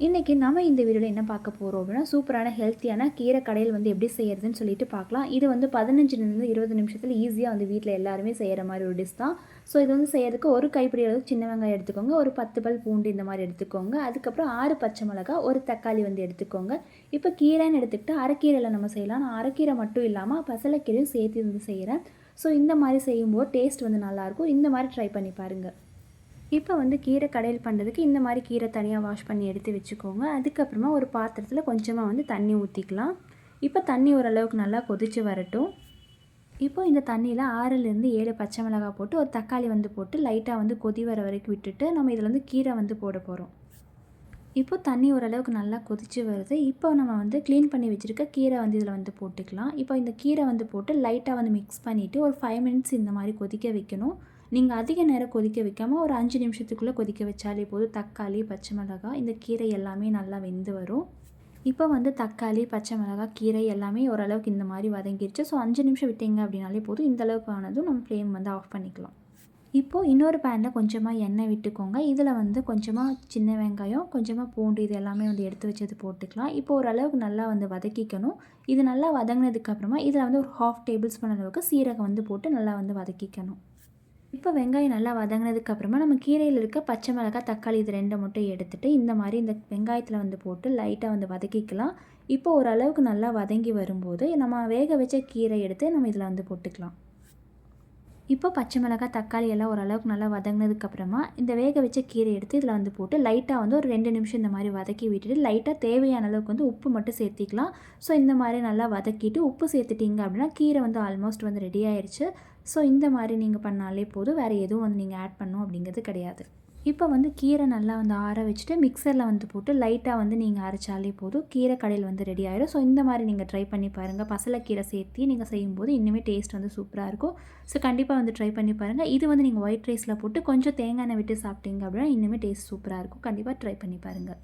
இன்றைக்கி நம்ம இந்த வீடியோவில் என்ன பார்க்க போகிறோம் அப்படின்னா சூப்பரான ஹெல்த்தியான கீரை கடையில் வந்து எப்படி செய்கிறதுன்னு சொல்லிட்டு பார்க்கலாம். இது வந்து 15லேருந்து 20 நிமிஷத்தில் ஈஸியாக வந்து வீட்டில் எல்லாருமே செய்கிற மாதிரி ஒரு டிஷ் தான். ஸோ இது வந்து செய்கிறதுக்கு ஒரு கைப்பிடி அளவுக்கு சின்ன வெங்காயம் எடுத்துக்கோங்க, ஒரு 10 பல் பூண்டு இந்த மாதிரி எடுத்துக்கோங்க, அதுக்கப்புறம் 6 பச்சை மிளகா, ஒரு தக்காளி வந்து எடுத்துக்கோங்க. இப்போ கீரைன்னு எடுத்துக்கிட்டு அரைக்கீரையில் நம்ம செய்யலாம். நான் அரைக்கீரை மட்டும் இல்லாமல் பசலைக்கீரையும் சேர்த்து வந்து செய்கிறேன். ஸோ இந்த மாதிரி செய்யும்போது டேஸ்ட் வந்து நல்லாயிருக்கும். இந்த மாதிரி ட்ரை பண்ணி பாருங்கள். இப்போ வந்து கீரை கடையில் பண்ணுறதுக்கு இந்த மாதிரி கீரை தனியாக வாஷ் பண்ணி எடுத்து வச்சுக்கோங்க. அதுக்கப்புறமா ஒரு பாத்திரத்தில் கொஞ்சமாக வந்து தண்ணி ஊற்றிக்கலாம். இப்போ தண்ணி ஓரளவுக்கு நல்லா கொதித்து வரட்டும். இப்போ இந்த தண்ணியில் 6லேருந்து 7 பச்சை மிளகாய் போட்டு ஒரு தக்காளி வந்து போட்டு லைட்டாக வந்து கொதி வர வரைக்கும் விட்டுட்டு நம்ம இதில் வந்து கீரை வந்து போட போகிறோம். இப்போ தண்ணி ஓரளவுக்கு நல்லா கொதித்து வருது. இப்போ நம்ம வந்து க்ளீன் பண்ணி வச்சுருக்க கீரை வந்து இதில் வந்து போட்டுக்கலாம். இப்போ இந்த கீரை வந்து போட்டு லைட்டாக வந்து மிக்ஸ் பண்ணிவிட்டு ஒரு 5 மினிட்ஸ் இந்த மாதிரி கொதிக்க வைக்கணும். நீங்கள் அதிக நேரம் கொதிக்க வைக்காமல் ஒரு 5 நிமிஷத்துக்குள்ளே கொதிக்க வச்சாலே போதும். தக்காளி, பச்சை மிளகாய், இந்த கீரை எல்லாமே நல்லா வெந்து வரும். இப்போ வந்து தக்காளி, பச்சை மிளகாய், கீரை எல்லாமே ஓரளவுக்கு இந்த மாதிரி வதங்கிடுச்சு. ஸோ 5 நிமிஷம் விட்டிங்க அப்படின்னாலே போதும். இந்த அளவுக்கு ஆனதும் நம்ம ஃப்ளேம் வந்து ஆஃப் பண்ணிக்கலாம். இப்போது இன்னொரு பேனில் கொஞ்சமாக எண்ணெய் விட்டுக்கோங்க. இதில் வந்து கொஞ்சமாக சின்ன வெங்காயம், கொஞ்சமாக பூண்டு இது எல்லாமே வந்து எடுத்து வச்சது போட்டுக்கலாம். இப்போ ஓரளவுக்கு நல்லா வந்து வதக்கிக்கணும். இது நல்லா வதங்கினதுக்கப்புறமா இதில் வந்து ஒரு 1/2 டேபிள் ஸ்பூன் அளவுக்கு சீரகம் வந்து போட்டு நல்லா வந்து வதக்கிக்கணும். இப்போ வெங்காயம் நல்லா வதங்கினதுக்கப்புறமா நம்ம கீரையில் இருக்க பச்சை மிளகாய், தக்காளி இது 2 மட்டும் எடுத்துகிட்டு இந்த மாதிரி இந்த வெங்காயத்தில் வந்து போட்டு லைட்டாக வந்து வதக்கிக்கலாம். இப்போ ஓரளவுக்கு நல்லா வதங்கி வரும்போது நம்ம வேக வச்ச கீரை எடுத்து நம்ம இதில் வந்து போட்டுக்கலாம். இப்போ பச்சை மிளகாய், தக்காளி எல்லாம் ஓரளவுக்கு நல்லா வதங்கினதுக்கப்புறமா இந்த வேக வச்ச கீரை எடுத்து இதில் வந்து போட்டு லைட்டாக வந்து ஒரு 2 நிமிஷம் இந்த மாதிரி வதக்கி விட்டுட்டு லைட்டாக தேவையான அளவுக்கு வந்து உப்பு மட்டும் சேர்த்திக்கலாம். ஸோ இந்த மாதிரி நல்லா வதக்கிட்டு உப்பு சேர்த்துட்டிங்க அப்படின்னா கீரை வந்து ஆல்மோஸ்ட் வந்து ரெடி ஆயிடுச்சு. ஸோ இந்த மாதிரி நீங்கள் பண்ணாலே போதும். வேறு எதுவும் வந்து நீங்கள் ஆட் பண்ணணும் அப்படிங்கிறது கிடையாது. இப்போ வந்து கீரை நல்லா வந்து ஆற வச்சுட்டு மிக்சரில் வந்து போட்டு லைட்டாக வந்து நீங்கள் அரைச்சாலே போதும். கீரை கடையில் வந்து ரெடி ஆயிடும். ஸோ இந்த மாதிரி நீங்கள் ட்ரை பண்ணி பாருங்கள். பசலைக்கீரை சேர்த்து நீங்கள் செய்யும்போது இன்னுமே டேஸ்ட் வந்து சூப்பராக இருக்கும். ஸோ கண்டிப்பாக வந்து ட்ரை பண்ணி பாருங்கள். இது வந்து நீங்கள் ஒயிட் ரைஸில் போட்டு கொஞ்சம் தேங்காய் எண்ணெய் விட்டு சாப்பிட்டீங்க அப்படின்னா இன்னுமே டேஸ்ட் சூப்பராக இருக்கும். கண்டிப்பாக ட்ரை பண்ணி பாருங்கள்.